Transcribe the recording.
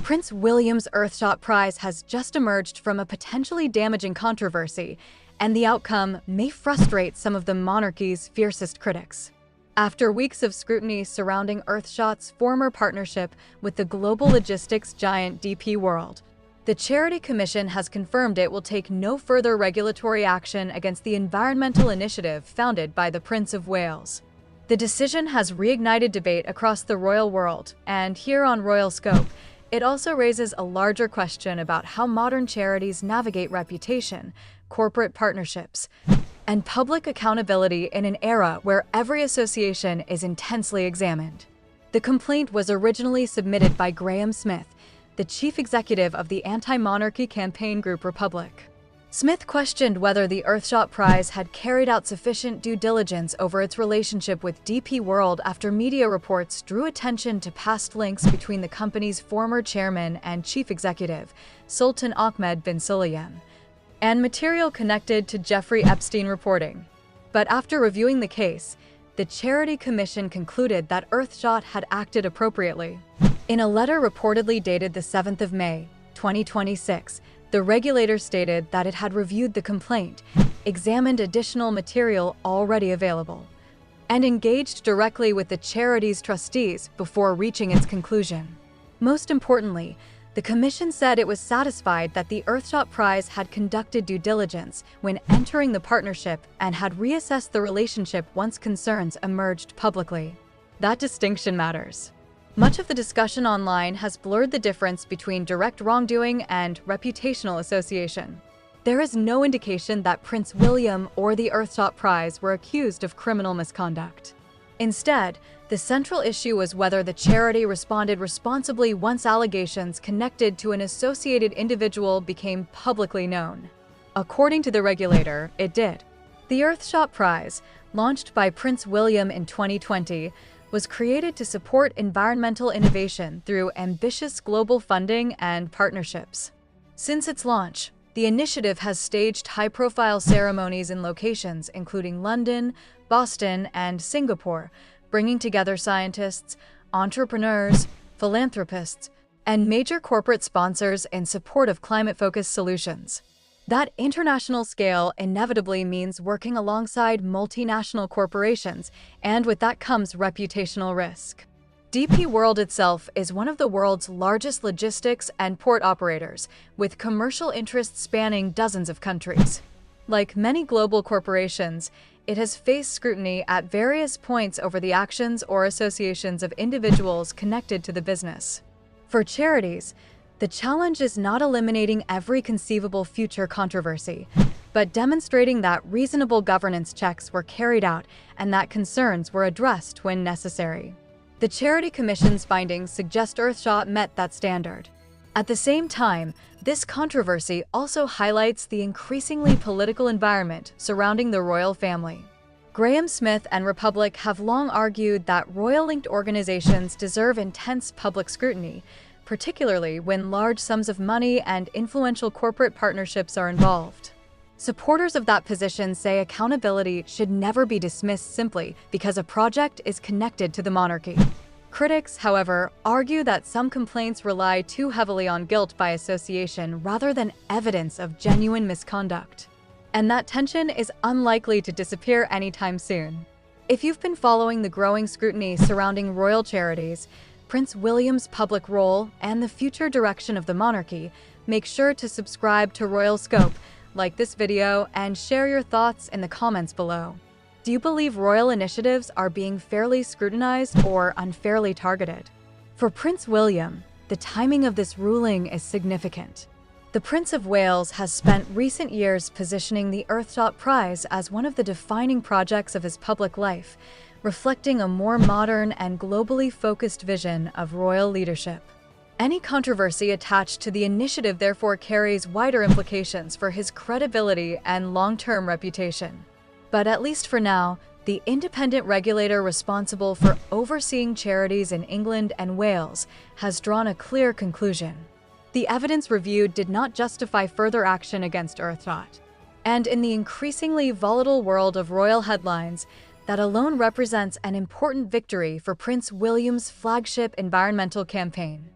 Prince William's Earthshot Prize has just emerged from a potentially damaging controversy, and the outcome may frustrate some of the monarchy's fiercest critics. After weeks of scrutiny surrounding Earthshot's former partnership with the global logistics giant DP World, the Charity Commission has confirmed it will take no further regulatory action against the environmental initiative founded by the Prince of Wales. The decision has reignited debate across the royal world, and here on Royal Scope, it also raises a larger question about how modern charities navigate reputation, corporate partnerships, and public accountability in an era where every association is intensely examined. The complaint was originally submitted by Graham Smith, the chief executive of the anti-monarchy campaign group Republic. Smith questioned whether the Earthshot Prize had carried out sufficient due diligence over its relationship with DP World after media reports drew attention to past links between the company's former chairman and chief executive, Sultan Ahmed bin Sulayem, and material connected to Jeffrey Epstein reporting. But after reviewing the case, the Charity Commission concluded that Earthshot had acted appropriately. In a letter reportedly dated the 7th of May, 2026, the regulator stated that it had reviewed the complaint, examined additional material already available, and engaged directly with the charity's trustees before reaching its conclusion. Most importantly, the Commission said it was satisfied that the Earthshot Prize had conducted due diligence when entering the partnership and had reassessed the relationship once concerns emerged publicly. That distinction matters. Much of the discussion online has blurred the difference between direct wrongdoing and reputational association. There is no indication that Prince William or the Earthshot Prize were accused of criminal misconduct. Instead, the central issue was whether the charity responded responsibly once allegations connected to an associated individual became publicly known. According to the regulator, it did. The Earthshot Prize, launched by Prince William in 2020, was created to support environmental innovation through ambitious global funding and partnerships. Since its launch, the initiative has staged high-profile ceremonies in locations including London, Boston, and Singapore, bringing together scientists, entrepreneurs, philanthropists, and major corporate sponsors in support of climate-focused solutions. That international scale inevitably means working alongside multinational corporations, and with that comes reputational risk. DP World itself is one of the world's largest logistics and port operators, with commercial interests spanning dozens of countries. Like many global corporations, it has faced scrutiny at various points over the actions or associations of individuals connected to the business. For charities, the challenge is not eliminating every conceivable future controversy, but demonstrating that reasonable governance checks were carried out and that concerns were addressed when necessary. The Charity Commission's findings suggest Earthshot met that standard. At the same time, this controversy also highlights the increasingly political environment surrounding the royal family. Graham Smith and Republic have long argued that royal-linked organizations deserve intense public scrutiny, particularly when large sums of money and influential corporate partnerships are involved. Supporters of that position say accountability should never be dismissed simply because a project is connected to the monarchy. Critics, however, argue that some complaints rely too heavily on guilt by association rather than evidence of genuine misconduct. And that tension is unlikely to disappear anytime soon. If you've been following the growing scrutiny surrounding royal charities, Prince William's public role, and the future direction of the monarchy, make sure to subscribe to Royal Scope, like this video, and share your thoughts in the comments below. Do you believe royal initiatives are being fairly scrutinized or unfairly targeted? For Prince William, the timing of this ruling is significant. The Prince of Wales has spent recent years positioning the Earthshot Prize as one of the defining projects of his public life, reflecting a more modern and globally focused vision of royal leadership. Any controversy attached to the initiative therefore carries wider implications for his credibility and long-term reputation. But at least for now, the independent regulator responsible for overseeing charities in England and Wales has drawn a clear conclusion. The evidence reviewed did not justify further action against Earthshot. And in the increasingly volatile world of royal headlines, that alone represents an important victory for Prince William's flagship environmental campaign.